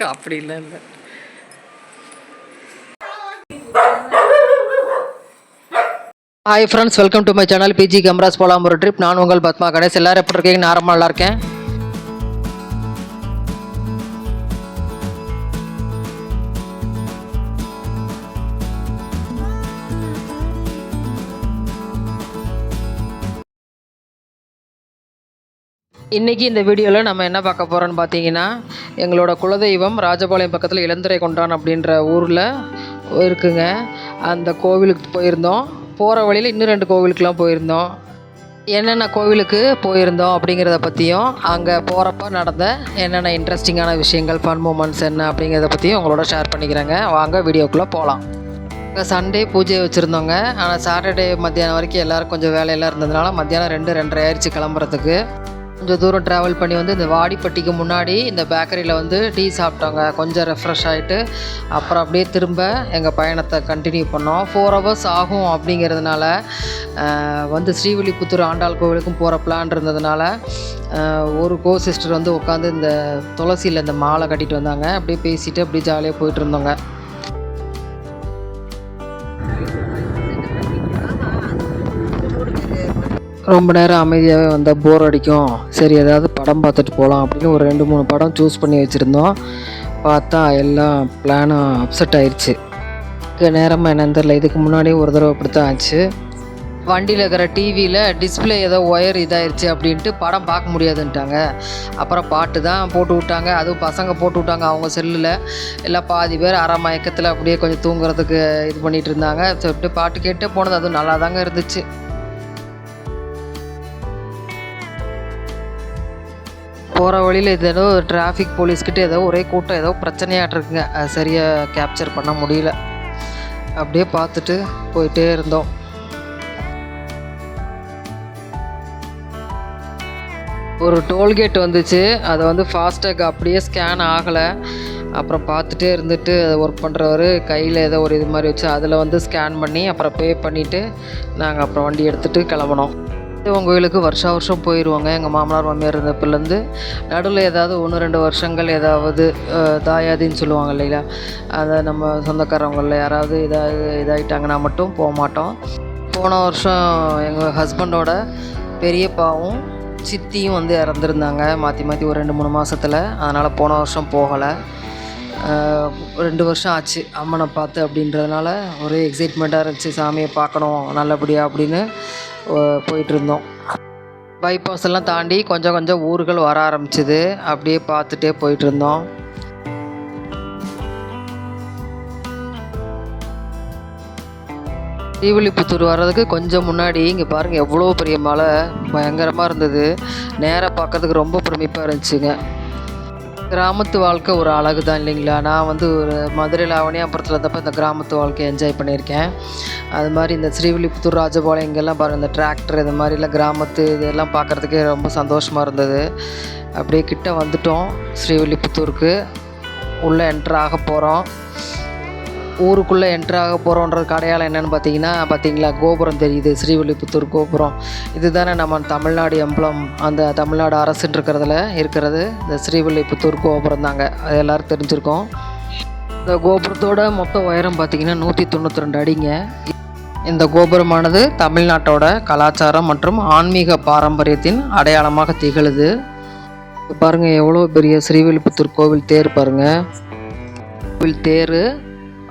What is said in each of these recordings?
அப்படிலாம் இல்லை. Hi friends, welcome to my channel PG cameras போலாம் ஒரு ட்ரிப். நான் உங்கள் பத்மா கணேஷ். எல்லோரும் எப்படி இருக்கீங்க? நான் ரொம்ப நல்லா இருக்கேன். இன்றைக்கி இந்த வீடியோவில் நம்ம என்ன பார்க்க போகிறோன்னு பார்த்தீங்கன்னா, எங்களோட குலதெய்வம் ராஜபாளையம் பக்கத்தில் இளந்துரை கொண்டான் அப்படின்ற ஊரில் இருக்குங்க. அந்த கோவிலுக்கு போயிருந்தோம். போகிற வழியில் இன்னும் 2 கோவிலுக்கெலாம் போயிருந்தோம். என்னென்ன கோவிலுக்கு போயிருந்தோம் அப்படிங்கிறத பற்றியும், அங்கே போகிறப்ப நடந்த என்னென்ன இன்ட்ரெஸ்டிங்கான விஷயங்கள், ஃபன் மூமெண்ட்ஸ் என்ன அப்படிங்கிறத பற்றியும் உங்களோட ஷேர் பண்ணிக்கிறேங்க. வாங்க வீடியோக்குள்ளே போகலாம். அங்கே சண்டே பூஜை வச்சுருந்தோங்க. ஆனால் சாட்டர்டே மத்தியானம் வரைக்கும் எல்லோரும் கொஞ்சம் வேலையெல்லாம் இருந்ததுனால மத்தியானம் 2-2:30 ஆயிடுச்சு கிளம்புறதுக்கு. கொஞ்சம் தூரம் ட்ராவல் பண்ணி வந்து இந்த வாடிப்பட்டிக்கு முன்னாடி இந்த பேக்கரியில் வந்து டீ சாப்பிட்டோங்க. கொஞ்சம் ரெஃப்ரெஷ் ஆகிட்டு அப்புறம் அப்படியே திரும்ப எங்கள் பயணத்தை கண்டினியூ பண்ணோம். 4 ஹவர்ஸ் ஆகும் அப்படிங்கிறதுனால வந்து ஸ்ரீவில்லிபுத்தூர் ஆண்டாள் கோவிலுக்கும் போகிற பிளான் இருந்ததுனால ஒரு சிஸ்டர் வந்து உட்காந்து இந்த துளசியில் இந்த மாலை கட்டிட்டு வந்தாங்க. அப்படியே பேசிவிட்டு அப்படியே ஜாலியாக போயிட்டு இருந்தோங்க. ரொம்ப நேரம் அமைதியாகவே வந்தால் போர் அடிக்கும், சரி ஏதாவது படம் பார்த்துட்டு போகலாம் அப்படின்னு ஒரு 2-3 படம் சூஸ் பண்ணி வச்சுருந்தோம். பார்த்தா எல்லாம் பிளானும் அப்செட் ஆயிடுச்சு. நேரமாக என்னன்னு தெரியல. இதுக்கு முன்னாடியே ஒரு தடவை அப்படித்தான் ஆச்சு. வண்டியில் இருக்கிற டிவியில் டிஸ்பிளே ஏதோ ஒயர் இதாகிடுச்சு அப்படின்ட்டு படம் பார்க்க முடியாதுன்ட்டாங்க. அப்புறம் பாட்டு தான் போட்டு விட்டாங்க. அதுவும் பசங்க போட்டு விட்டாங்க அவங்க செல்லில். எல்லாம் பாதி பேர் அரை மயக்கத்தில் அப்படியே கொஞ்சம் தூங்குறதுக்கு இது பண்ணிகிட்டு இருந்தாங்க. சொல்லிட்டு பாட்டு கேட்டே போனது. அதுவும் நல்லா தாங்க இருந்துச்சு. போகிற வழியில் இது ஏதோ டிராஃபிக் போலீஸ்கிட்ட ஏதோ ஒரே கூட்டம், ஏதோ பிரச்சனையாகிட்ருக்குங்க. அது சரியாக கேப்சர் பண்ண முடியல. அப்படியே பார்த்துட்டு போயிட்டே இருந்தோம். ஒரு டோல்கேட் வந்துச்சு. அதை வந்து ஃபாஸ்டேக் அப்படியே ஸ்கேன் ஆகலை. அப்புறம் பார்த்துட்டே இருந்துட்டு அதை ஒர்க் பண்ணுறவர் கையில் ஏதோ ஒரு இது மாதிரி வச்சு அதில் வந்து ஸ்கேன் பண்ணி அப்புறம் பே பண்ணிவிட்டு நாங்கள் அப்புறம் வண்டி எடுத்துகிட்டு கிளம்புனோம். உங்கள் கோயிலுக்கு வருஷம் போயிடுவோங்க. எங்கள் மாமனார் மாமியார் இருந்தப்பிலேருந்து நடுவில் ஏதாவது 1-2 வருஷங்கள் ஏதாவது தாயாதின்னு சொல்லுவாங்க இல்லைங்களா, அதை நம்ம சொந்தக்காரவங்களில் யாராவது இதாகிட்டாங்கன்னா மட்டும் போக மாட்டோம். போன வருஷம் எங்கள் ஹஸ்பண்டோட பெரியப்பாவும் சித்தியும் வந்து இறந்துருந்தாங்க மாற்றி ஒரு 2-3 மாதத்தில். அதனால் போன வருஷம் போகலை. 2 வருஷம் ஆச்சு அம்மனை பார்த்து. அப்படின்றதுனால ஒரே எக்ஸைட்மெண்ட்டாக இருந்துச்சு, சாமியை பார்க்கணும் நல்லபடியாக அப்படின்னு போயிட்டுருந்தோம். பைபாஸ் எல்லாம் தாண்டி கொஞ்சம் ஊர்கள் வர ஆரம்பிச்சிது. அப்படியே பார்த்துட்டே போயிட்டுருந்தோம். ஸ்ரீவில்லிபுத்தூர் வர்றதுக்கு கொஞ்சம் முன்னாடி இங்கே பாருங்கள் எவ்வளோ பெரிய மலை, பயங்கரமாக இருந்தது. நேராக பார்க்கறதுக்கு ரொம்ப பிரமிப்பாக இருந்துச்சுங்க. கிராமத்து வாழ்க்கை ஒரு அழகு தான் இல்லைங்களா. நான் வந்து ஒரு மதுரை லாவணியாபுரத்தில் இருந்தப்போ இந்த கிராமத்து வாழ்க்கையை என்ஜாய் பண்ணியிருக்கேன். அது மாதிரி இந்த ஸ்ரீவில்லிபுத்தூர் ராஜபாளையம் இங்கெல்லாம் பாருங்கள், இந்த டிராக்டர் இது மாதிரிலாம் கிராமத்து இதெல்லாம் பார்க்குறதுக்கே ரொம்ப சந்தோஷமாக இருந்தது. அப்படியே கிட்ட வந்துட்டோம். ஸ்ரீவில்லிபுத்தூருக்கு உள்ளே என்ட்ராக போகிறோம். ஊருக்குள்ளே என்ட்ராக போகிறோன்றதுக்கு அடையாளம் என்னென்னு பார்த்தீங்களா, கோபுரம் தெரியுது, ஸ்ரீவில்லிபுத்தூர் கோபுரம். இது தானே நம்ம தமிழ்நாடு எம்பளம், அந்த தமிழ்நாடு அரசுன்னு இருக்கிறது இந்த ஸ்ரீவில்லிபுத்தூர் கோபுரம் தாங்க. அது எல்லோரும் தெரிஞ்சிருக்கோம். இந்த கோபுரத்தோட மொத்த உயரம் பார்த்திங்கன்னா 192 அடிங்க. இந்த கோபுரமானது தமிழ்நாட்டோட கலாச்சாரம் மற்றும் ஆன்மீக பாரம்பரியத்தின் அடையாளமாக திகழுது. பாருங்கள் எவ்வளோ பெரிய ஸ்ரீவில்லிபுத்தூர் கோவில் தேர் பாருங்கள். கோவில் தேர்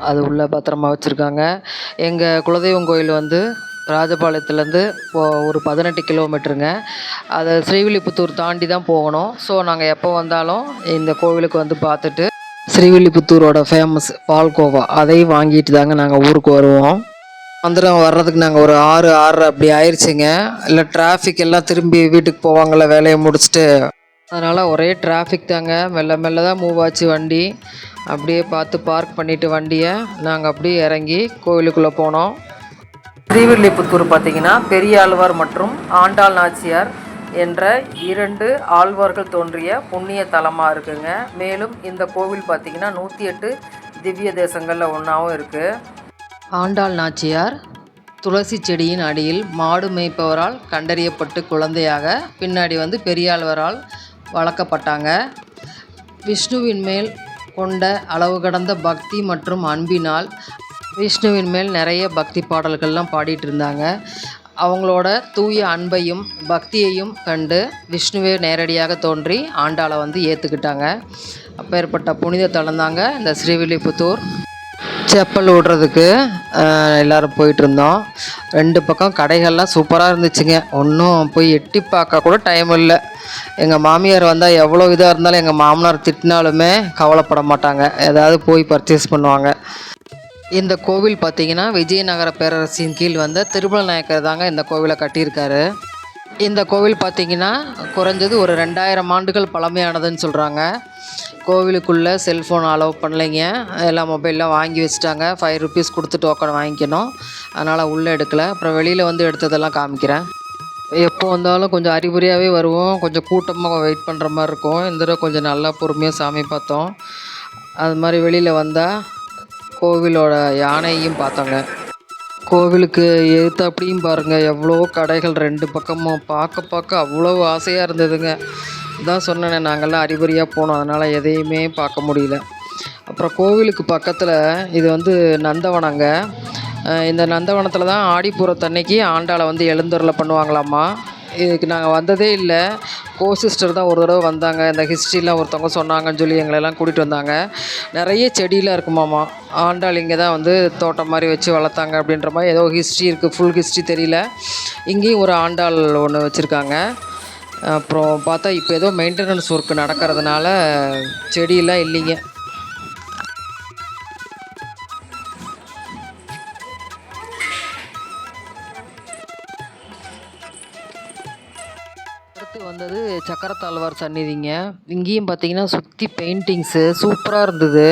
அது உள்ளே பத்திரமா வச்சுருக்காங்க. எங்கள் குலதெய்வம் கோயில் வந்து ராஜபாளையத்துலேருந்து ஒரு 18 கிலோமீட்டருங்க. அதை ஸ்ரீவில்லிபுத்தூர் தாண்டி தான் போகணும். ஸோ நாங்கள் எப்போ வந்தாலும் இந்த கோவிலுக்கு வந்து பார்த்துட்டு ஸ்ரீவில்லிபுத்தூரோட ஃபேமஸ் பால்கோவா அதையும் வாங்கிட்டு தாங்க நாங்கள் ஊருக்கு வருவோம். வந்துடும் வர்றதுக்கு நாங்கள் ஒரு 6-6:30 அப்படி ஆயிடுச்சுங்க. இல்லை டிராஃபிக் எல்லாம் திரும்பி வீட்டுக்கு போவாங்கள்ல வேலையை முடிச்சுட்டு, அதனால் ஒரே டிராஃபிக் தாங்க. மெல்ல தான் மூவ் ஆச்சு வண்டி. அப்படியே பார்த்து பார்க் பண்ணிவிட்டு வண்டியை நாங்கள் அப்படியே இறங்கி கோவிலுக்குள்ளே போனோம். ஸ்ரீவில்லிபுத்தூர் பார்த்திங்கன்னா பெரிய ஆழ்வார் மற்றும் ஆண்டாள் நாச்சியார் என்ற 2 ஆழ்வார்கள் தோன்றிய புண்ணிய தலமாக இருக்குங்க. மேலும் இந்த கோவில் பார்த்திங்கன்னா 108 திவ்ய தேசங்களில் ஒன்றாவும் இருக்குது. ஆண்டாள் நாச்சியார் துளசி செடியின் அடியில் மாடு மேய்ப்பவரால் கண்டறியப்பட்டு குழந்தையாக பின்னாடி வந்து பெரியாழ்வரால் வளர்க்கப்பட்டாங்க. விஷ்ணுவின் மேல் கொண்ட அளவு கடந்த பக்தி மற்றும் அன்பினால் விஷ்ணுவின் மேல் நிறைய பக்தி பாடல்கள்லாம் பாடிட்டு இருந்தாங்க. அவங்களோட தூய அன்பையும் பக்தியையும் கண்டு விஷ்ணுவே நேரடியாக தோன்றி ஆண்டாளை வந்து ஏற்றுக்கிட்டாங்க. அப்பேற்பட்ட புனித தலம் தாங்க இந்த ஸ்ரீவில்லிபுத்தூர். செப்பல் விடுறதுக்கு எல்லோரும் போயிட்டுருந்தோம். 2 பக்கம் கடைகள்லாம் சூப்பராக இருந்துச்சுங்க. ஒன்றும் போய் எட்டி பார்க்க கூட டைம் இல்லை. எங்கள் மாமியார் வந்தால் எவ்வளோ இதாக இருந்தாலும் எங்கள் மாமனார் திட்டினாலுமே கவலைப்பட மாட்டாங்க, ஏதாவது போய் பர்ச்சேஸ் பண்ணுவாங்க. இந்த கோவில் பார்த்திங்கன்னா விஜயநகர பேரரசின் கீழ் வந்த திருமல நாயக்கர் தாங்க இந்த கோவிலை கட்டியிருக்காரு. இந்த கோவில் பார்த்திங்கன்னா குறைஞ்சது ஒரு 2000 ஆண்டுகள் பழமையானதுன்னு சொல்கிறாங்க. கோவிலுக்குள்ளே செல்ஃபோன் அலோவ் பண்ணலைங்க, எல்லா மொபைல்லாம் வாங்கி வச்சுட்டாங்க. 5 ருபீஸ் கொடுத்து டோக்கன் வாங்கிக்கணும், அதனால் உள்ளே எடுக்கலை. அப்புறம் வெளியில் வந்து எடுத்ததெல்லாம் காமிக்கிறேன். எப்போ வந்தாலும் கொஞ்சம் அறிகுறியாகவே வருவோம், கொஞ்சம் கூட்டமாக வெயிட் பண்ணுற மாதிரி இருக்கும். இந்த தடவை கொஞ்சம் நல்லா பொறுமையாக சாமி பார்த்தோம். அது மாதிரி வெளியில் வந்தால் கோவிலோட யானையும் பார்த்தோங்க. கோவிலுக்கு எதிர்த்தாப்படியும் பாருங்கள் எவ்வளோ கடைகள் 2 பக்கமும். பார்க்க அவ்வளோ ஆசையாக இருந்ததுங்க. இதான் சொன்னேனே, நாங்கள்லாம் அறிகுறியாக போனோம், அதனால் எதையுமே பார்க்க முடியல. அப்புறம் கோவிலுக்கு பக்கத்தில் இது வந்து நந்தவனங்க. இந்த நந்தவனத்தில் தான் ஆடிப்பூரத்தன்னைக்கு ஆண்டாளை வந்து எழுந்தருளை பண்ணுவாங்களாம்மா. இதுக்கு நாங்கள் வந்ததே இல்லை. சிஸ்டர் தான் ஒரு தடவை வந்தாங்க. இந்த ஹிஸ்ட்ரிலாம் ஒருத்தவங்க சொன்னாங்கன்னு சொல்லி எங்களெல்லாம் கூட்டிகிட்டு வந்தாங்க. நிறைய செடியெலாம் இருக்குமாம்மா. ஆண்டாள் இங்கே தான் வந்து தோட்டம் மாதிரி வச்சு வளர்த்தாங்க அப்படின்ற மாதிரி ஏதோ ஹிஸ்ட்ரி இருக்குது. ஃபுல் ஹிஸ்ட்ரி தெரியல. இங்கேயும் ஒரு ஆண்டாள் ஒன்று வச்சுருக்காங்க. அப்புறம் பார்த்தா இப்போ ஏதோ மெயின்டெனன்ஸ் ஒர்க் நடக்கிறதுனால செடியெல்லாம் இல்லைங்க. அடுத்து வந்தது சக்கரத்தாழ்வார் சந்நிதிங்க. இங்கேயும் பார்த்தீங்கன்னா சுற்றி பெயிண்டிங்ஸு சூப்பராக இருந்தது.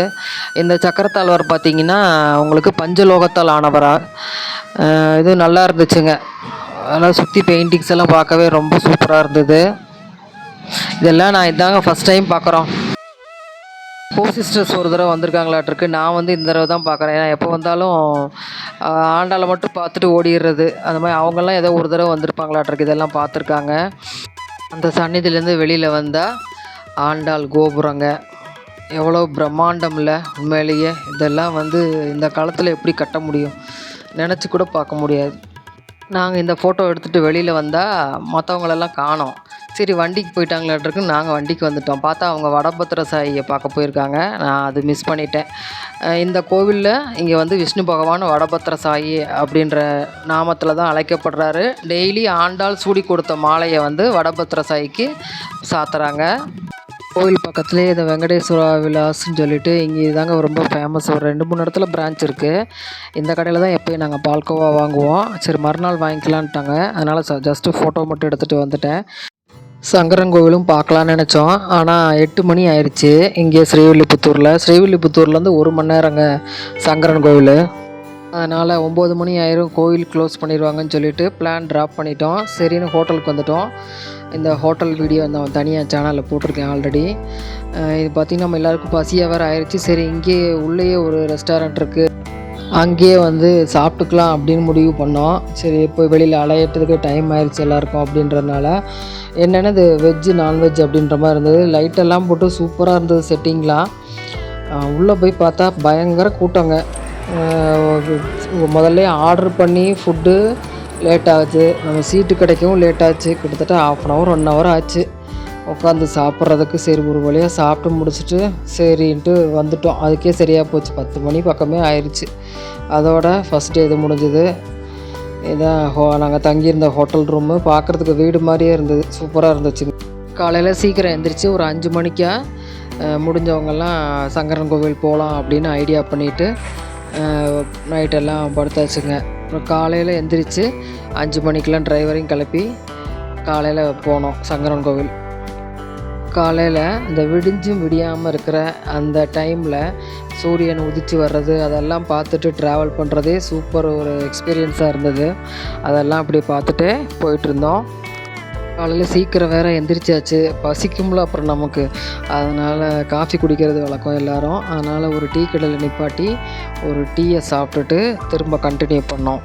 இந்த சக்கரத்தாழ்வார் பார்த்தீங்கன்னா உங்களுக்கு பஞ்சலோகத்தால் ஆனவராக இது நல்லா இருந்துச்சுங்க. அதனால் சுற்றி பெயிண்டிங்ஸ் எல்லாம் பார்க்கவே ரொம்ப சூப்பராக இருந்தது. இதெல்லாம் நான் இதாங்க ஃபஸ்ட் டைம் பார்க்குறோம். சிஸ்டர்ஸ் ஒரு தடவை வந்திருக்காங்களாட்டிருக்கு. நான் வந்து இந்த தடவை தான் பார்க்குறேன். ஏன்னா எப்போ வந்தாலும் ஆண்டாளை மட்டும் பார்த்துட்டு ஓடிடுறது. அந்த மாதிரி அவங்கெல்லாம் ஏதோ ஒரு தடவை வந்திருப்பாங்களாட்டிருக்கு. இதெல்லாம் பார்த்துருக்காங்க. அந்த சந்நிதியிலேருந்து வெளியில் வந்தால் ஆண்டாள் கோபுரங்க. எவ்வளோ பிரம்மாண்டம் இல்லை உண்மையிலேயே. இதெல்லாம் வந்து இந்த காலத்தில் எப்படி கட்ட முடியும், நினச்சி கூட பார்க்க முடியாது. நாங்கள் இந்த ஃபோட்டோ எடுத்துகிட்டு வெளியில் வந்தால் மற்றவங்களெல்லாம் காணோம். சரி வண்டிக்கு போயிட்டாங்களாட்டிருக்கு. நாங்கள் வண்டிக்கு வந்துட்டோம். பார்த்தா அவங்க வடபத்திர சாயியை பார்க்க போயிருக்காங்க. நான் அது மிஸ் பண்ணிட்டேன். இந்த கோவிலில் இங்கே வந்து விஷ்ணு பகவான் வடபத்திர சாயி அப்படின்ற நாமத்தில் தான் அழைக்கப்படுறாரு. டெய்லி ஆண்டாள் சூடி கொடுத்த மாலையை வந்து வடபத்திர சாயிக்கு சாத்துறாங்க. கோவில் பக்கத்துலேயே இந்த வெங்கடேஸ்வரா விலாஸ்ன்னு சொல்லிட்டு இங்கே இதாங்க ரொம்ப ஃபேமஸ். ஒரு 2-3 இடத்துல பிரான்ச் இருக்குது. இந்த கடையில் தான் எப்போயும் நாங்கள் பால்கோவா வாங்குவோம். சரி மறுநாள் வாங்கிக்கலான்ட்டாங்க. அதனால் ஜஸ்ட்டு ஃபோட்டோ மட்டும் எடுத்துகிட்டு வந்துட்டேன். சங்கரன் கோவிலும் பார்க்கலான்னு நினச்சோம். ஆனால் 8 மணி ஆயிடுச்சு இங்கே ஸ்ரீவில்லிபுத்தூரில். ஸ்ரீவில்லிபுத்தூர்லேருந்து 1 மணி நேரங்க சங்கரன் கோவில். அதனால் 9 மணி ஆயிரும், கோவில் க்ளோஸ் பண்ணிடுவாங்கன்னு சொல்லிட்டு பிளான் ட்ராப் பண்ணிட்டோம். சரின்னு ஹோட்டலுக்கு வந்துட்டோம். இந்த ஹோட்டல் வீடியோ நான் தனியாக சேனலில் போட்டிருக்கேன் ஆல்ரெடி. இது பார்த்திங்கன்னா நம்ம எல்லாேருக்கும் பசியாக வேறு ஆயிடுச்சு. சரி இங்கேயே உள்ளேயே ஒரு ரெஸ்டாரண்ட் இருக்குது, அங்கேயே வந்து சாப்பிட்டுக்கலாம் அப்படின்னு முடிவு பண்ணோம். சரி இப்போ வெளியில் அலையிறதுக்கு டைம் ஆயிடுச்சு எல்லாருக்கும் அப்படின்றதுனால. என்னென்னது வெஜ்ஜு நான்வெஜ் அப்படின்ற மாதிரி இருந்தது. லைட்டெல்லாம் போட்டு சூப்பராக இருந்தது செட்டிங்லாம். உள்ளே போய் பார்த்தா பயங்கர கூட்டங்க. முதல்ல ஆர்டர் பண்ணி ஃபுட்டு லேட் ஆச்சு, நம்ம சீட்டு கிடைக்கவும் லேட் ஆச்சு. கிட்டத்தட்ட 1/2 hour 1 hour ஆச்சு உட்காந்து சாப்பிட்றதுக்கு. சரி ஒரு வழியாக சாப்பிட்டு முடிச்சுட்டு சரின்ட்டு வந்துட்டோம். அதுக்கே சரியாக போச்சு, 10 மணி பக்கமே ஆயிடுச்சு. அதோட ஃபஸ்ட் டே இது முடிஞ்சுது. இதான் நாங்கள் தங்கியிருந்த ஹோட்டல் ரூமு. பார்க்குறதுக்கு வீடு மாதிரியே இருந்தது, சூப்பராக இருந்துச்சுங்க. காலையில் சீக்கிரம் எழுந்திரிச்சு ஒரு 5 மணிக்கா முடிஞ்சவங்கெல்லாம் சங்கரன் கோவில் போகலாம் அப்படின்னு ஐடியா பண்ணிவிட்டு நைட்டெல்லாம் படுத்தாச்சுங்க. அப்புறம் காலையில் எந்திரிச்சு 5 மணிக்கெலாம் டிரைவரையும் கிளப்பி காலையில் போனோம் சங்கரன் கோவில். காலையில் இந்த விடிஞ்சும் விடியாமல் இருக்கிற அந்த டைமில் சூரியன் உதித்து வர்றது அதெல்லாம் பார்த்துட்டு ட்ராவல் பண்ணுறதே சூப்பர் ஒரு எக்ஸ்பீரியன்ஸாக இருந்தது. அதெல்லாம் அப்படி பார்த்துட்டே போயிட்டுருந்தோம். காலையில் சீக்கிரம் வேறு எந்திரிச்சாச்சு, பசிக்கும்ல அப்புறம் நமக்கு. அதனால் காஃபி குடிக்கிறது வழக்கம் எல்லோரும். அதனால் ஒரு டீ கடையில் நிப்பாட்டி ஒரு டீயை சாப்பிட்டுட்டு திரும்ப கண்டினியூ பண்ணோம்.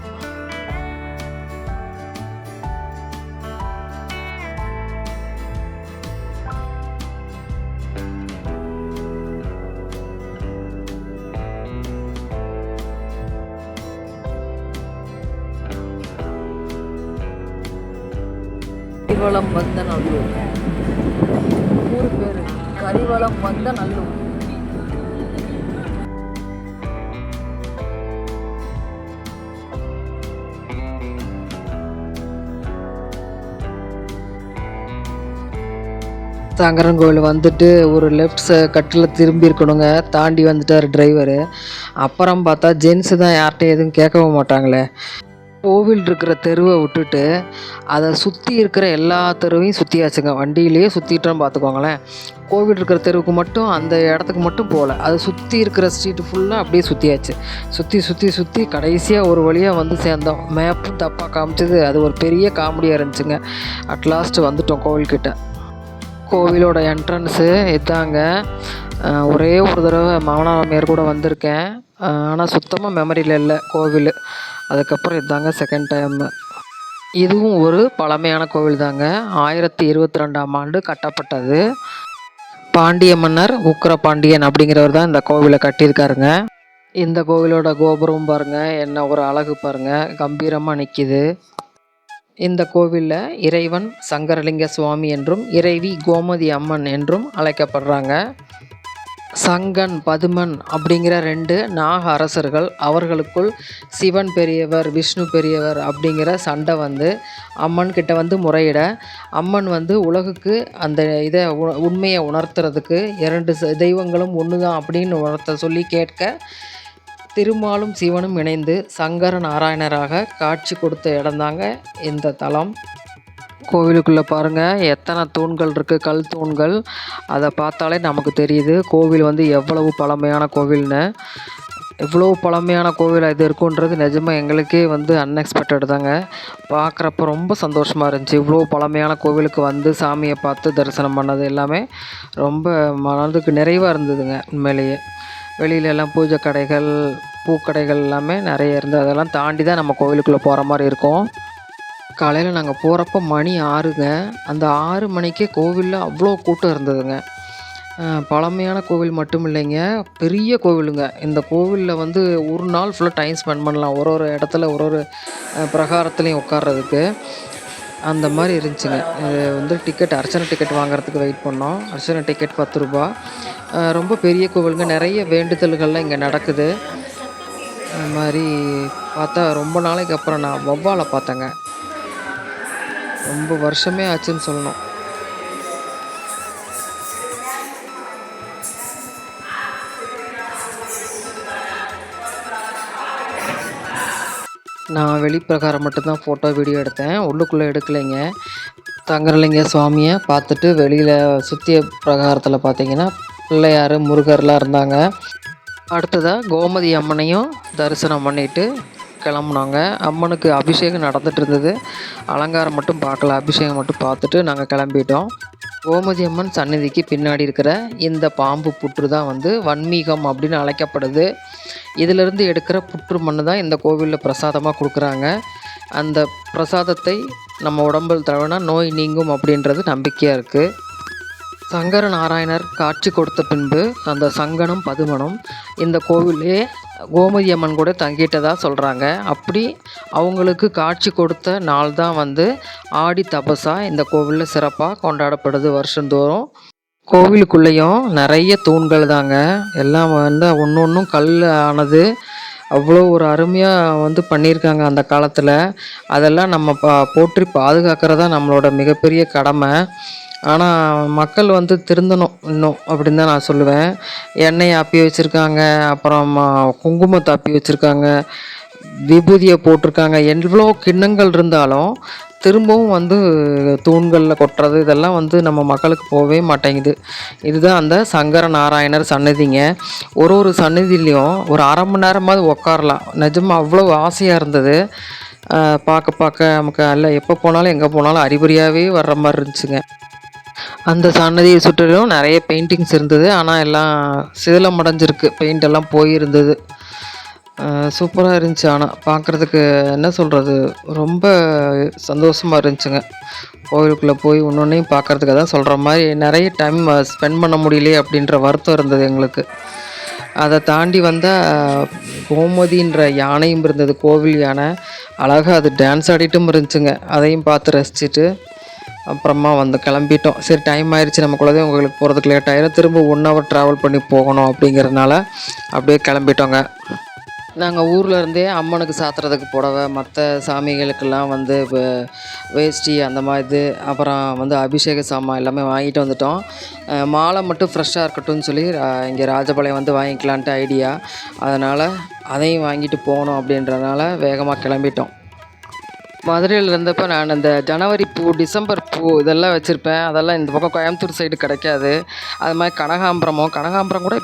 கரிவலம் வந்த நல்லூர். ஊர் பேர் கரிவலம் வந்த நல்லூர். சங்கரன் கோவில் வந்துட்டு ஒரு லெஃப்ட் கட்டில் திரும்பி இருக்கணுங்க. தாண்டி வந்துட்டார் டிரைவரு. அப்புறம் பார்த்தா ஜென்ஸு தான் யார்கிட்ட எதுவும் கேட்கவும் மாட்டாங்களே. கோவில் இருக்கிற தெருவை விட்டுட்டு அதை சுற்றி இருக்கிற எல்லா தெருவையும் சுற்றியாச்சுங்க. வண்டியிலேயே சுற்றிட்டோம் பார்த்துக்கோங்களேன். கோவில் இருக்கிற தெருவுக்கு மட்டும் அந்த இடத்துக்கு மட்டும் போகல, அதை சுற்றி இருக்கிற ஸ்ட்ரீட்டு ஃபுல்லாக அப்படியே சுற்றியாச்சு. சுற்றி சுற்றி சுற்றி கடைசியாக ஒரு வழியாக வந்து சேர்ந்தோம். மேப்பும் தப்பாக காமிச்சது. அது ஒரு பெரிய காமெடியாக இருந்துச்சுங்க. அட்லாஸ்ட் வந்துட்டோம் கோவில்கிட்ட. கோவிலோட என்ட்ரன்ஸு இதாங்க. ஒரே ஒரு தடவை மாமனார் கூட வந்திருக்கேன். ஆனால் சுத்தமாக மெமரியில் இல்லை கோவில். அதுக்கப்புறம் இதாங்க செகண்ட் டைமு. இதுவும் ஒரு பழமையான கோவில் தாங்க. 1022ஆம் ஆண்டு கட்டப்பட்டது. பாண்டிய மன்னர் உக்கிர பாண்டியன் அப்படிங்கிறவர் தான் இந்த கோவிலை கட்டியிருக்காருங்க. இந்த கோவிலோட கோபுரம் பாருங்கள், என்ன ஒரு அழகு பாருங்கள், கம்பீரமாக நிற்கிது. இந்த கோவிலில் இறைவன் சங்கரலிங்க சுவாமி என்றும் இறைவி கோமதி அம்மன் என்றும் அழைக்கப்படுறாங்க. சங்கன் பதுமன் அப்படிங்கிற 2 நாக அரசர்கள், அவர்களுக்குள் சிவன் பெரியவர் விஷ்ணு பெரியவர் அப்படிங்கிற சண்டை வந்து அம்மன் கிட்ட வந்து முறையிட, அம்மன் வந்து உலகுக்கு அந்த இதை உண்மையை உணர்த்துறதுக்கு 2 தெய்வங்களும் ஒன்று தான் அப்படின்னு உணர்த்த சொல்லி கேட்க, திருமாலும் சிவனும் இணைந்து சங்கர நாராயணராக காட்சி கொடுத்த இடம்தாங்க இந்த தலம். கோவிலுக்குள்ளே பாருங்கள் எத்தனை தூண்கள் இருக்குது, கல் தூண்கள். அதை பார்த்தாலே நமக்கு தெரியுது கோவில் வந்து எவ்வளவு பழமையான கோவில்னு. இவ்வளோ பழமையான கோவில் இது இருக்குன்றது நிஜமாக எங்களுக்கே வந்து அன்எக்ஸ்பெக்டட் தாங்க. பார்க்குறப்ப ரொம்ப சந்தோஷமாக இருந்துச்சு. இவ்வளோ பழமையான கோவிலுக்கு வந்து சாமியை பார்த்து தரிசனம் பண்ணது எல்லாமே ரொம்ப மனதுக்கு நிறைவாக இருந்ததுங்க. உண்மையிலேயே வெளியில எல்லாம் பூஜை கடைகள், பூக்கடைகள் எல்லாமே நிறைய இருந்தது. அதெல்லாம் தாண்டி தான் நம்ம கோவிலுக்குள்ளே போகிற மாதிரி இருக்கும். காலையில் நாங்கள் போகிறப்ப மணி 6ங்க. அந்த 6 மணிக்கே கோவிலில் அவ்வளோ கூட்டம் இருந்ததுங்க. பழமையான கோவில் மட்டும் இல்லைங்க, பெரிய கோவிலுங்க. இந்த கோவிலில் வந்து ஒரு நாள் ஃபுல்லாக டைம் ஸ்பெண்ட் பண்ணலாம். ஒரு ஒரு இடத்துல ஒரு பிரகாரத்துலேயும் உட்கார்றதுக்கு அந்த மாதிரி இருந்துச்சுங்க. இது வந்து டிக்கெட் அர்ச்சனை டிக்கெட் வாங்குறதுக்கு வெயிட் பண்ணோம். அர்ச்சனை டிக்கெட் 10 ரூபா. ரொம்ப பெரிய கோவிலுங்க. நிறைய வேண்டுதல்கள்லாம் இங்கே நடக்குது. அது மாதிரி பார்த்தா ரொம்ப நாளைக்கு அப்புறம் நான் வௌவாலை பார்த்தேங்க. ரொம்ப வருஷமே ஆச்சுன்னு சொல்லணும். நான் வெளிப்பிரகாரம் மட்டும்தான் ஃபோட்டோ வீடியோ எடுத்தேன், உள்ளுக்குள்ளே எடுக்கலைங்க. சங்கரலிங்க சுவாமியை பார்த்துட்டு வெளியில் சுற்றிய பிரகாரத்தில் பார்த்தீங்கன்னா பிள்ளையார் முருகர்லாம் இருந்தாங்க. அடுத்ததாக கோமதி அம்மனையும் தரிசனம் பண்ணிவிட்டு கிளம்புனாங்க. அம்மனுக்கு அபிஷேகம் நடந்துகிட்டு இருந்தது. அலங்காரம் மட்டும் பார்க்கல, அபிஷேகம் மட்டும் பார்த்துட்டு நாங்கள் கிளம்பிட்டோம். கோமதி அம்மன் சந்நிதிக்கு பின்னாடி இருக்கிற இந்த பாம்பு புற்று தான் வந்து வன்மீகம் அப்படின்னு அழைக்கப்படுது. இதிலிருந்து எடுக்கிற புற்று மண் தான் இந்த கோவிலில் பிரசாதமாக கொடுக்குறாங்க. அந்த பிரசாதத்தை நம்ம உடம்பில் தடவினா நோய் நீங்கும் அப்படின்றது நம்பிக்கையாக இருக்குது. சங்கர நாராயணர் காட்சி கொடுத்த பின்பு அந்த சங்கனும் பதுமனும் இந்த கோவிலே கோமதி அம்மன் கூட தங்கிட்டதாக சொல்கிறாங்க. அப்படி அவங்களுக்கு காட்சி கொடுத்த நாள் தான் வந்து ஆடி தபசா இந்த கோவிலில் சிறப்பாக கொண்டாடப்படுது வருஷந்தோறும். கோவிலுக்குள்ளேயும் நிறைய தூண்கள் தாங்க. எல்லாம் வந்து ஒன்று ஒன்றும் கல் ஆனது. அவ்வளோ ஒரு அருமையாக வந்து பண்ணியிருக்காங்க அந்த காலத்தில். அதெல்லாம் நம்ம போற்றி பாதுகாக்கிறதா நம்மளோட மிகப்பெரிய கடமை. ஆனால் மக்கள் வந்து திருந்தணும் இன்னும் அப்படின்னு தான் நான் சொல்லுவேன். எண்ணெய் ஆப்பி வச்சுருக்காங்க, அப்புறம் குங்குமத்தை ஆப்பி வச்சுருக்காங்க, விபூதியை போட்டிருக்காங்க. எவ்வளோ கிண்ணங்கள் இருந்தாலும் திரும்பவும் வந்து தூண்களில் கொட்டுறது இதெல்லாம் வந்து நம்ம மக்களுக்கு போகவே மாட்டேங்குது. இதுதான் அந்த சங்கர நாராயணர் சன்னதிங்க. ஒரு சன்னதிலையும் ஒரு அரை மணி நேரமாவது உட்காரலாம். நிஜமாக அவ்வளோ ஆசையாக இருந்தது. பார்க்க நமக்கு அல்ல எப்போ போனாலும் எங்கே போனாலும் அறிகுறியாகவே வர்ற மாதிரி இருந்துச்சுங்க. அந்த சன்னதியை சுற்றிலும் நிறைய பெயிண்டிங்ஸ் இருந்தது. ஆனால் எல்லாம் சிதிலம் அடைஞ்சிருக்கு, பெயிண்ட் எல்லாம் போயிருந்தது. சூப்பராக இருந்துச்சு. ஆனால் பார்க்குறதுக்கு என்ன சொல்கிறது, ரொம்ப சந்தோஷமாக இருந்துச்சுங்க. கோவிலுக்குள்ளே போய் ஒன்றொன்றையும் பார்க்குறதுக்கு தான் சொல்கிற மாதிரி நிறைய டைம் ஸ்பெண்ட் பண்ண முடியலையே அப்படின்ற வருத்தம் இருந்தது எங்களுக்கு. அதை தாண்டி வந்தால் கோமதின்ற யானையும் இருந்தது, கோவில் யானை. அழகாக அது டான்ஸ் ஆடிட்டும் இருந்துச்சுங்க. அதையும் பார்த்து ரசிச்சுட்டு அப்புறமா வந்து கிளம்பிட்டோம். சரி டைம் ஆயிடுச்சு, நம்ம குலதெய்வம் கோயிலுக்கு போகிறதுக்கு லேட் ஆயிரும், திரும்ப 1 ஹவர் ட்ராவல் பண்ணி போகணும் அப்படிங்கிறதுனால அப்படியே கிளம்பிட்டோங்க. நாங்கள் ஊரில் இருந்தே அம்மனுக்கு சாத்துறதுக்கு புடவை, மற்ற சாமிகளுக்கெல்லாம் வந்து வேஷ்டி அந்த மாதிரி இது, அப்புறம் வந்து அபிஷேக சாமான் எல்லாமே வாங்கிட்டு வந்துட்டோம். மாலை மட்டும் ஃப்ரெஷ்ஷாக இருக்கட்டும்னு சொல்லி இங்கே ராஜபாளையம் வந்து வாங்கிக்கலான்ட்டு ஐடியா. அதனால் அதையும் வாங்கிட்டு போகணும் அப்படின்றதுனால வேகமாக கிளம்பிட்டோம். மதுரையில் இருந்தப்போ நான் இந்த ஜனவரி பூ, டிசம்பர் பூ இதெல்லாம் வச்சுருப்பேன். அதெல்லாம் இந்த பக்கம் கோயம்புத்தூர் சைடு கிடைக்காது. அது மாதிரி கனகாம்பரம் கூட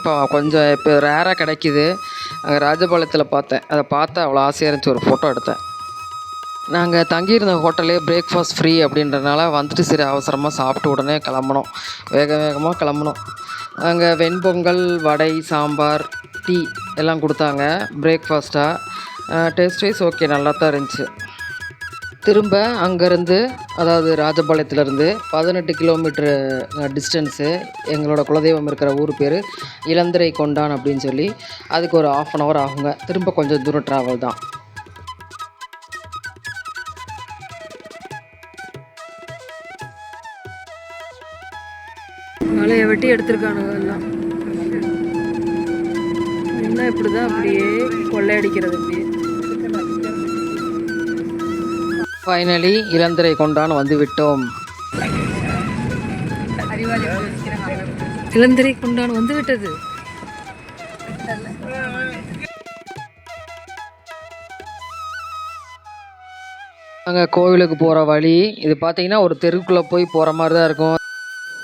இப்போ ரேராக கிடைக்கிது. அங்கே ராஜபாளையத்தில் பார்த்தேன். அதை பார்த்து அவ்வளோ ஆசையாக இருந்துச்சு, ஒரு ஃபோட்டோ எடுத்தேன். நாங்கள் தங்கியிருந்த ஹோட்டலே பிரேக்ஃபாஸ்ட் ஃப்ரீ அப்படின்றனால வந்துட்டு சரி அவசரமாக சாப்பிட்டு உடனே கிளம்புனோம். வேகமாக கிளம்புனோம். அங்கே வெண்பொங்கல், வடை, சாம்பார், டீ எல்லாம் கொடுத்தாங்க பிரேக்ஃபாஸ்ட்டாக. டேஸ்ட் வைஸ் ஓகே, நல்லா தான் இருந்துச்சு. திரும்ப அங்கேருந்து, அதாவது ராஜபாளையத்துலேருந்து 18 கிலோமீட்ரு டிஸ்டன்ஸு எங்களோட குலதெய்வம் இருக்கிற ஊர் பேர் இளந்திரை கொண்டான் அப்படின்னு சொல்லி, அதுக்கு ஒரு 1/2 அன் ஹவர் ஆகுங்க. திரும்ப கொஞ்சம் தூரம் ட்ராவல் தான். மலையை வெட்டி எடுத்துருக்கானுங்க எல்லாம். என்ன இப்படி தான் அப்படியே கொள்ளையடிக்கிறது அப்படியே. ஃபைனலி இளந்திரை கொண்டான் வந்து விட்டோம். இளந்திரை கொண்டான் வந்து விட்டது. அங்கே கோவிலுக்கு போகிற வழி இது பார்த்தீங்கன்னா ஒரு தெருக்குள்ளே போய் போகிற மாதிரி தான் இருக்கும்.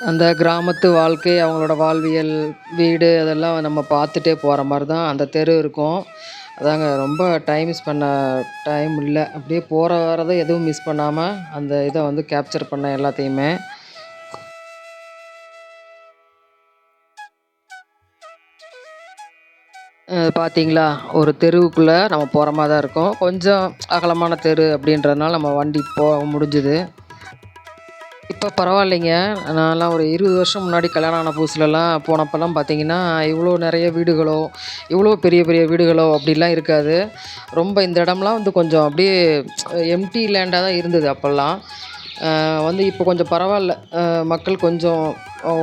அந்த கிராமத்து வாழ்க்கை, அவங்களோட வாழ்வியல், வீடு அதெல்லாம் நம்ம பார்த்துட்டே போகிற மாதிரி தான் அந்த தெரு இருக்கும். அதாங்க ரொம்ப டைம் இல்லை. அப்படியே போகிற வரதை எதுவும் மிஸ் பண்ணாமல் அந்த இதை வந்து கேப்சர் பண்ண எல்லாத்தையுமே. பார்த்தீங்களா, ஒரு தெருவுக்குள்ளே நம்ம போகிற மாதிரி தான் இருக்கும். கொஞ்சம் அகலமான தெரு அப்படின்றதுனால நம்ம வண்டி போக முடிஞ்சுது. இப்போ பரவாயில்லைங்க. நான்லாம் ஒரு 20 வருஷம் முன்னாடி கல்யாணம் ஆன புதுசுலலாம் போனப்போலாம் பார்த்தீங்கன்னா, இவ்வளோ நிறைய வீடுகளோ, இவ்வளோ பெரிய பெரிய வீடுகளோ அப்படிலாம் இருக்காது. ரொம்ப இந்த இடம்லாம் வந்து கொஞ்சம் அப்படியே எம்ப்டி லேண்டாக தான் இருந்தது அப்போல்லாம். வந்து இப்போ கொஞ்சம் பரவாயில்ல. மக்கள் கொஞ்சம்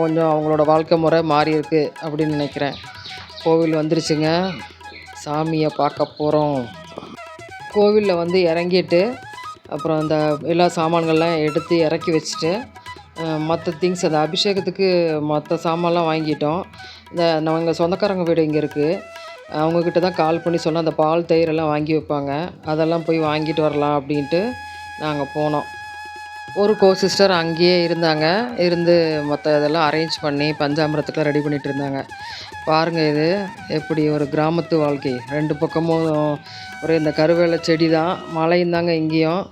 கொஞ்சம் அவங்களோட வாழ்க்கை முறை மாறியிருக்கு அப்படின்னு நினைக்கிறேன். கோவில் வந்துருச்சுங்க. சாமியை பார்க்க போகிறோம். கோவிலில் வந்து இறங்கிட்டு அப்புறம் அந்த எல்லா சாமான்கள்லாம் எடுத்து இறக்கி வச்சுட்டு, மற்ற திங்ஸ் அந்த அபிஷேகத்துக்கு மற்ற சாமான்லாம் வாங்கிட்டோம். நம்ம எங்கள் சொந்தக்காரங்க வீடு இங்கே இருக்குது. அவங்கக்கிட்ட தான் கால் பண்ணி சொன்னோம், அந்த பால், தயிரெல்லாம் வாங்கி வைப்பாங்க. அதெல்லாம் போய் வாங்கிட்டு வரலாம் அப்படின்ட்டு நாங்கள் போனோம். ஒரு சிஸ்டர் அங்கேயே இருந்தாங்க. இருந்து மற்ற இதெல்லாம் அரேஞ்ச் பண்ணி பஞ்சாமிரத்துக்குலாம் ரெடி பண்ணிகிட்டு இருந்தாங்க. பாருங்கள், இது எப்படி ஒரு கிராமத்து வாழ்க்கை. 2 பக்கமும் ஒரே இந்த கருவேல செடி தான். மழையும் தாங்க இங்கேயும்.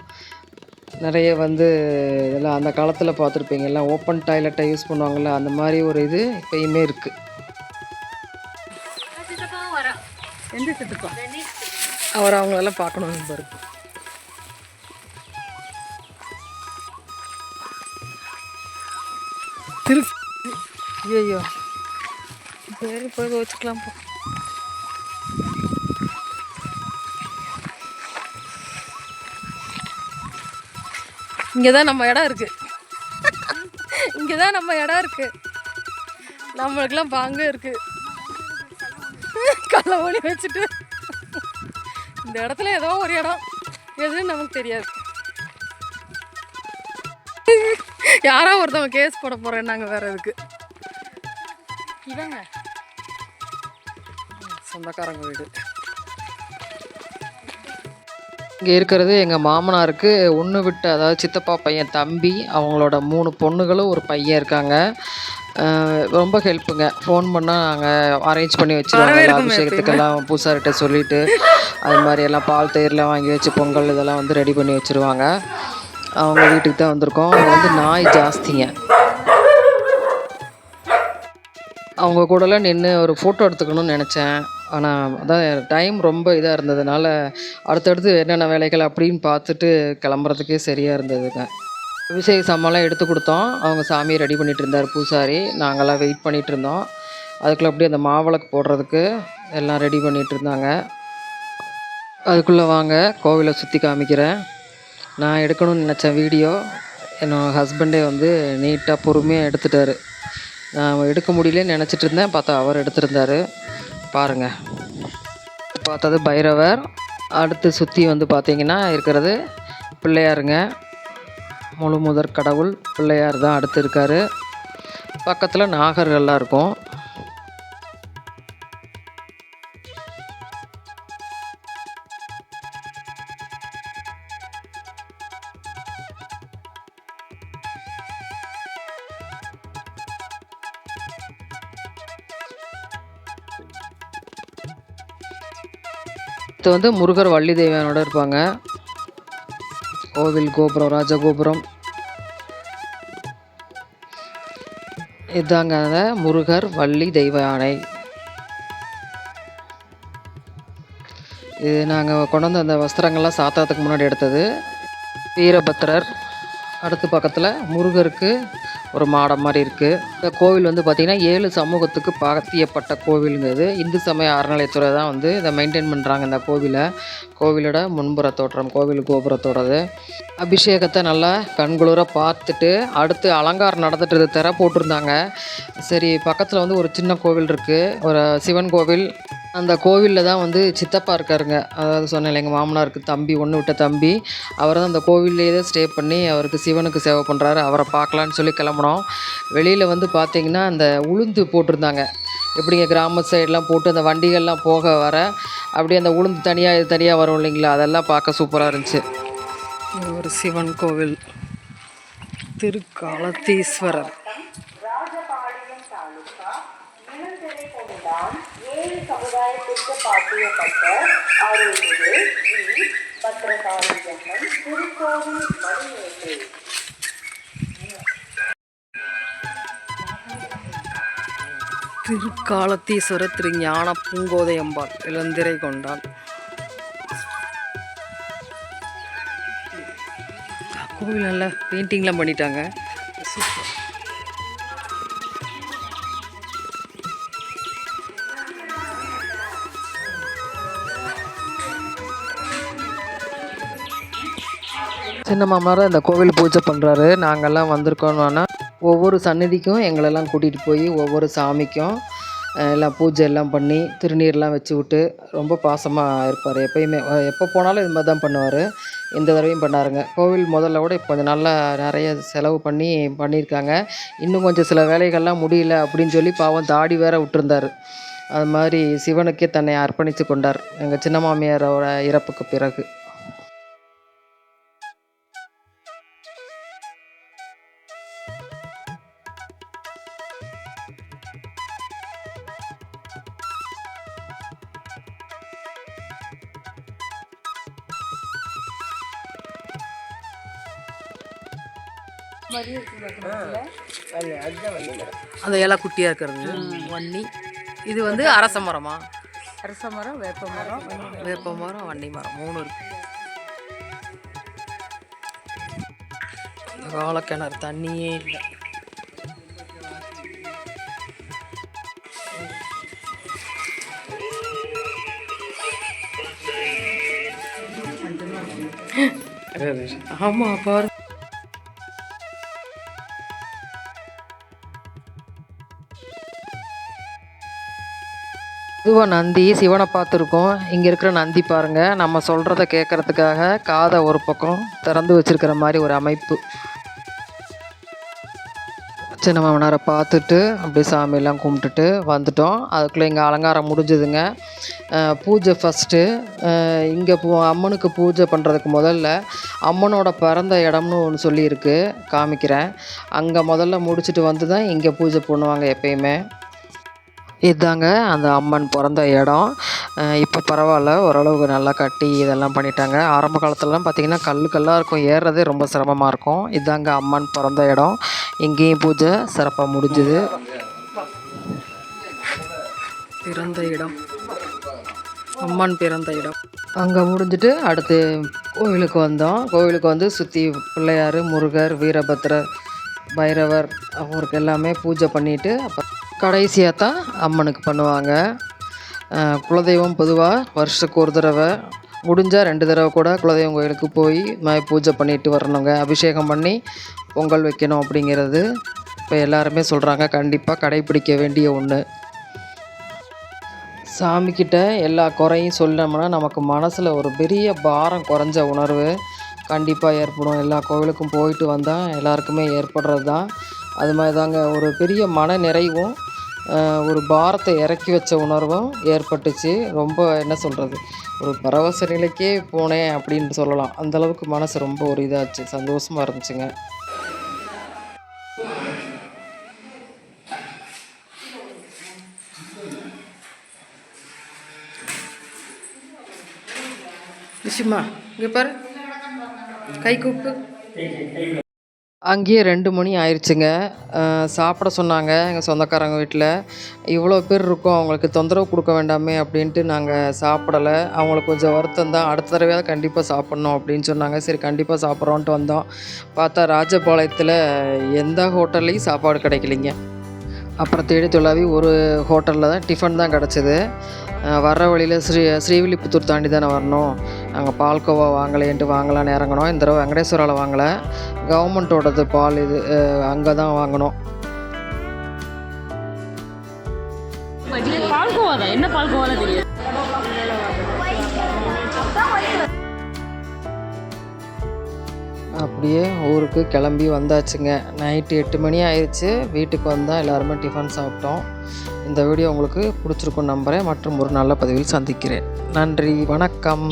நிறைய வந்து இதெல்லாம் அந்த காலத்தில் பார்த்துருப்பீங்க, எல்லாம் ஓப்பன் டாய்லெட்டை யூஸ் பண்ணுவாங்கள்ல, அந்த மாதிரி ஒரு இது இப்போயுமே இருக்குது. அவர் அவங்களெல்லாம் பார்க்கணும் பாரு. ஐயோ, சரி போய் வச்சுக்கலாம் போ. இங்கே தான் நம்ம இடம் இருக்குது. இங்கே தான் நம்ம இடம் இருக்குது. நம்மளுக்கெல்லாம் பாங்கு இருக்குது. கல்லை ஓடி வச்சுட்டு இந்த இடத்துல ஏதோ ஒரு இடம் எதுன்னு நமக்கு தெரியாது. யாரோ ஒருத்தவங்க கேஸ் போட போகிறேன்னாங்க வேறு எதுக்கு. இதாங்க சொந்தக்காரங்க வீடு. இங்கே இருக்கிறது எங்கள் மாமனாருக்கு ஒன்று விட்டு, அதாவது சித்தப்பா பையன் தம்பி, அவங்களோட 3 பொண்ணுகளும் ஒரு பையன் இருக்காங்க. ரொம்ப ஹெல்ப்புங்க. ஃபோன் பண்ணால் நாங்கள் அரேஞ்ச் பண்ணி வச்சுருவாங்க. அபிஷேகத்துக்கெல்லாம் பூசாரிட்ட சொல்லிவிட்டு அது மாதிரி எல்லாம் பால், தயிர்லாம் வாங்கி வச்சு பொங்கல் இதெல்லாம் வந்து ரெடி பண்ணி வச்சுருவாங்க. அவங்க வீட்டுக்கு தான் வந்திருக்கோம். அவங்க வந்து நாய் ஜாஸ்திங்க. அவங்க கூடலாம் நின்று ஒரு ஃபோட்டோ எடுத்துக்கணும்னு நினச்சேன். ஆனால் அதான் டைம் ரொம்ப இதாக இருந்ததுனால அடுத்தடுத்து என்னென்ன வேலைகள் அப்படின்னு பார்த்துட்டு கிளம்புறதுக்கே சரியாக இருந்ததுங்க. அபிஷேக சாமான்லாம் எடுத்து கொடுத்தோம். அவங்க சாமியை ரெடி பண்ணிகிட்டு இருந்தார் பூசாரி. நாங்கள்லாம் வெயிட் பண்ணிகிட்டு இருந்தோம். அதுக்குள்ளே அப்படியே அந்த மாவிளக்கு போடுறதுக்கு எல்லாம் ரெடி பண்ணிகிட்டு இருந்தாங்க. அதுக்குள்ளே வாங்க, கோவிலை சுற்றி காமிக்கிறேன். நான் எடுக்கணும்னு நினச்சேன் வீடியோ. என்னோடய ஹஸ்பண்டே வந்து நீட்டாக பொறுமையாக எடுத்துட்டார். நான் எடுக்க முடியலன்னு நினச்சிட்டு இருந்தேன், பார்த்தா அவர் எடுத்திருந்தார். பாருங்கள், பார்த்தது பைரவர். அடுத்து சுற்றி வந்து பார்த்திங்கன்னா இருக்கிறது பிள்ளையாருங்க. முழு முதற் கடவுள் பிள்ளையார் தான் அடுத்து இருக்கார். பக்கத்தில் நாகர்கள்லாம் இருக்கும். இது வந்து முருகர் வள்ளி தெய்வானோட இருப்பாங்க. கோவில் கோபுரம், ராஜகோபுரம். இதாங்க அந்த முருகர் வள்ளி தெய்வ யானை. இது நாங்கள் கொண்டு வந்து அந்த வஸ்திரங்கள்லாம் சாத்தாத்துக்கு முன்னாடி எடுத்தது. வீரபத்திரர். அடுத்து பக்கத்தில் முருகருக்கு ஒரு மாடம் மாதிரி இருக்குது. இந்த கோவில் வந்து பார்த்திங்கன்னா 7 சமூகத்துக்கு பாத்தியப்பட்ட கோவிலுங்கிறது. இந்து சமய அறநிலையத்துறை தான் வந்து இதை மெயின்டைன் பண்ணுறாங்க. இந்த கோவிலோட முன்புற தோற்றம், கோவில் கோபுரத்தோடது. அபிஷேகத்தை நல்லா கண்குளிர பார்த்துட்டு அடுத்து அலங்காரம் நடந்துட்டு திரை போட்டிருந்தாங்க. சரி, பக்கத்தில் வந்து ஒரு சின்ன கோவில் இருக்குது, ஒரு சிவன் கோவில். அந்த கோவிலில் தான் வந்து சித்தப்பா இருக்காருங்க. அதாவது சொன்னேன், எங்கள் மாமனாருக்கு தம்பி, ஒன்று விட்ட தம்பி. அவர் தான் அந்த கோவில்லையே தான் ஸ்டே பண்ணி அவருக்கு சிவனுக்கு சேவை பண்ணுறாரு. அவரை பார்க்கலான்னு சொல்லி கிளம்புனோம். வெளியில் வந்து பார்த்திங்கன்னா அந்த உளுந்து போட்டிருந்தாங்க. எப்படிங்க கிராம சைடெலாம் போட்டு அந்த வண்டிகள்லாம் போக வர அப்படியே அந்த உளுந்து தனியாக இது தனியாக வரும் இல்லைங்களா, அதெல்லாம் பார்க்க சூப்பராக இருந்துச்சு. ஒரு சிவன் கோவில், திருக்காலத்தீஸ்வரர். சமுதாயத்திற்கு பாத்தியப்பட்ட அருள்மிகு ஸ்ரீ பத்ரகாளியம்மன் திருக்கோவில் மணிமேகலை. திருக்காலத்தீஸ்வரர் திரு ஞான பூங்கோதையம்பாள் இளந்திரை கொண்டாள். கோவில் நல்லா பெயிண்டிங்லாம் பண்ணிட்டாங்க. சூப்பர். சின்ன மாமனார் இந்த கோவில் பூஜை பண்ணுறாரு. நாங்கள்லாம் வந்திருக்கோன்னா ஒவ்வொரு சன்னதிக்கும் எங்களெல்லாம் கூட்டிகிட்டு போய் ஒவ்வொரு சாமிக்கும் எல்லாம் பூஜை எல்லாம் பண்ணி திருநீர்லாம் வச்சு விட்டு ரொம்ப பாசமாக இருப்பார். எப்போயுமே எப்போ போனாலும் இது மாதிரி தான் பண்ணுவார். இந்த தடவையும் பண்ணாருங்க. கோவில் முதல்ல கூட இப்போ கொஞ்சம் நல்லா நிறைய செலவு பண்ணியிருக்காங்க. இன்னும் கொஞ்சம் சில வேலைகள்லாம் முடியல அப்படின்னு சொல்லி பாவம் தாடி வேற விட்டுருந்தார். அது மாதிரி சிவனுக்கே தன்னை அர்ப்பணித்து கொண்டார் எங்கள் சின்ன மாமியாரோட இறப்புக்கு பிறகு. அந்த இலை குட்டியாக இருக்கிறது வன்னி. இது வந்து அரச மரமா? அரச மரம், வேப்ப மரம், வன்னி மரம் 3 இருக்கு. வாழைக்கிணறு தண்ணியே இல்லை. ஆமாம், பாரு. இதுவாக நந்தி சிவனை பார்த்துருக்கோம். இங்கே இருக்கிற நந்தி பாருங்கள், நம்ம சொல்கிறத கேட்குறதுக்காக காதை ஒரு பக்கம் திறந்து வச்சுருக்கிற மாதிரி ஒரு அமைப்பு. சின்ன மாமனாரை பார்த்துட்டு அப்படியே சாமியெல்லாம் கும்பிட்டுட்டு வந்துட்டோம். அதுக்குள்ளே இங்கே அலங்காரம் முடிஞ்சுதுங்க. பூஜை ஃபஸ்ட்டு இங்கே அம்மனுக்கு பூஜை பண்ணுறதுக்கு முதல்ல அம்மனோட பிறந்த இடம்னு ஒன்று சொல்லியிருக்கு, காமிக்கிறேன். அங்கே முதல்ல முடிச்சுட்டு வந்து தான் இங்கே பூஜை பண்ணுவாங்க எப்பயுமே. இதுதாங்க அந்த அம்மன் பிறந்த இடம். இப்போ பரவாயில்ல, ஓரளவுக்கு நல்லா கட்டி இதெல்லாம் பண்ணிட்டாங்க. ஆரம்ப காலத்துலலாம் பார்த்திங்கன்னா கல்லாக இருக்கும், ஏறுறதே ரொம்ப சிரமமாக இருக்கும். இதுதாங்க அம்மன் பிறந்த இடம். இங்கேயும் பூஜை சிறப்பாக முடிஞ்சுது. பிறந்த இடம், அம்மன் பிறந்த இடம் அங்கே முடிஞ்சுட்டு அடுத்து கோவிலுக்கு வந்தோம். கோவிலுக்கு வந்து சுற்றி பிள்ளையார், முருகர், வீரபத்ரர், பைரவர் அவருக்கு எல்லாமே பூஜை பண்ணிவிட்டு அப்போ கடைசியாக தான் அம்மனுக்கு பண்ணுவாங்க. குலதெய்வம் பொதுவாக வருஷத்துக்கு ஒரு தடவை முடிஞ்சால் 2 தடவை கூட குலதெய்வம் கோயிலுக்கு போய் பூஜை பண்ணிட்டு வரணுங்க. அபிஷேகம் பண்ணி பொங்கல் வைக்கணும் அப்படிங்கிறது இப்போ எல்லாருமே சொல்கிறாங்க. கண்டிப்பாக கடைப்பிடிக்க வேண்டிய ஒன்று. சாமிக்கிட்ட எல்லா குறையும் சொன்னோம்னா நமக்கு மனசில் ஒரு பெரிய பாரம் குறைஞ்ச உணர்வு கண்டிப்பாக ஏற்படும். எல்லா கோவிலுக்கும் போயிட்டு வந்தால் எல்லாருக்குமே ஏற்படுறது தான். அது மாதிரி தாங்க ஒரு பெரிய மன நிறைவும் ஒரு பாரத்தை இறக்கி வச்ச உணர்வும் ஏற்பட்டுச்சு. ரொம்ப என்ன சொல்கிறது, ஒரு பரவச நிலைக்கே போனேன் அப்படின்னு சொல்லலாம். அந்தளவுக்கு மனசு ரொம்ப ஒரு இதாச்சு, சந்தோஷமாக இருந்துச்சுங்க. விஷயமா இங்கே பாரு, கை கூப்பு. அங்கேயே 2 மணி ஆயிடுச்சுங்க. சாப்பிட சொன்னாங்க எங்கள் சொந்தக்காரங்க வீட்டில். இவ்வளோ பேர் இருக்கோம், அவங்களுக்கு தொந்தரவு கொடுக்க வேண்டாமே அப்படின்ட்டு நாங்கள் சாப்பிடலை. அவங்களுக்கு கொஞ்சம் வருத்தம் தான். அடுத்த தடவையாவது கண்டிப்பாக சாப்பிட்ணும் அப்படின்னு சொன்னாங்க. சரி கண்டிப்பாக சாப்பிட்றோன்ட்டு வந்தோம். பார்த்தா ராஜபாளையத்தில் எந்த ஹோட்டல்லையும் சாப்பாடு கிடைக்கலிங்க. அப்புறம் தேடி தொலாவி ஒரு ஹோட்டலில் தான் டிஃபன் தான் கிடச்சிது. வர்ற வழியில் ஸ்ரீவில்லிபுத்தூர் தாண்டி தானே வரணும், நாங்கள் பால்கோவா வாங்கலேன்ட்டு வாங்கலான்னு இறங்கணும். இந்த தடவை வெங்கடேஸ்வராவில் வாங்கலை, கவர்மெண்ட்டோடது பால் இது, அங்கே தான் வாங்கினோம். பால்கோவா தான், என்ன பால்கோவால தெரியாது. அப்படியே ஊருக்கு கிளம்பி வந்தாச்சுங்க. நைட்டு 8 மணி ஆயிடுச்சு. வீட்டுக்கு வந்தால் எல்லாருமே டிஃபன் சாப்பிட்டோம். இந்த வீடியோ உங்களுக்கு பிடிச்சிருக்குன்னு நம்புகிறேன். மற்றும் ஒரு நல்ல பதிவில் சந்திக்கிறேன். நன்றி, வணக்கம்.